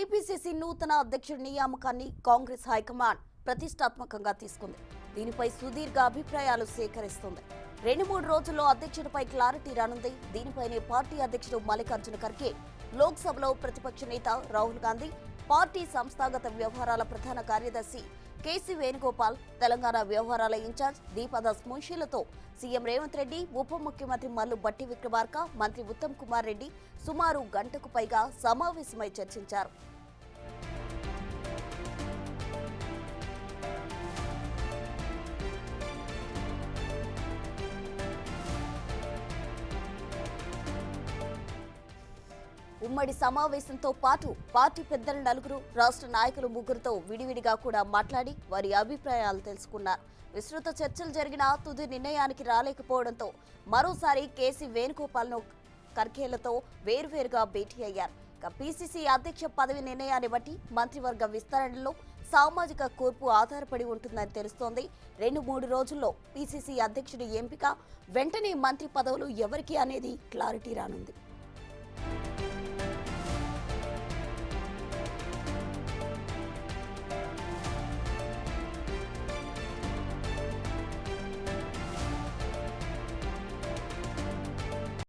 TPCC నూతన అధ్యక్షుడి నియామకాన్ని కాంగ్రెస్ హైకమాండ్ ప్రతిష్టాత్మకంగా తీసుకుంది. దీనిపై సుదీర్ఘ అభిప్రాయాలు సేకరిస్తుంది. 2-3 రోజుల్లో అధ్యక్షుడిపై క్లారిటీ రానుంది. దీనిపైనే పార్టీ అధ్యక్షుడు మల్లికార్జున ఖర్గే, లోక్సభలో ప్రతిపక్ష నేత రాహుల్ గాంధీ, పార్టీ సంస్థాగత వ్యవహారాల ప్రధాన కార్యదర్శి కేసీ వేణుగోపాల్, తెలంగాణ వ్యవహారాల ఇన్ఛార్జ్ దీపాదాస్ మున్షీలతో సీఎం రేవంత్ రెడ్డి, ఉప ముఖ్యమంత్రి మల్లు భట్టి విక్రమార్క, మంత్రి ఉత్తమ్ కుమార్ రెడ్డి సుమారు గంటకు పైగా సమావేశమై చర్చించారు. ఉమ్మడి సమావేశంతో పాటు పార్టీ పెద్దల 4, రాష్ట్ర నాయకులు 3తో విడివిడిగా కూడా మాట్లాడి వారి అభిప్రాయాలు తెలుసుకున్నారు. విస్తృత చర్చలు జరిగిన తుది నిర్ణయానికి రాలేకపోవడంతో మరోసారి కేసీ వేణుగోపాల్ను ఖర్గేలతో వేర్వేరుగా భేటీ అయ్యారు. పీసీసీ అధ్యక్ష పదవి నిర్ణయాన్ని బట్టి మంత్రివర్గ విస్తరణలో సామాజిక కూర్పు ఆధారపడి ఉంటుందని తెలుస్తోంది. 2-3 రోజుల్లో పీసీసీ అధ్యక్షుడి ఎంపిక, వెంటనే మంత్రి పదవులు ఎవరికి అనేది క్లారిటీ రానుంది.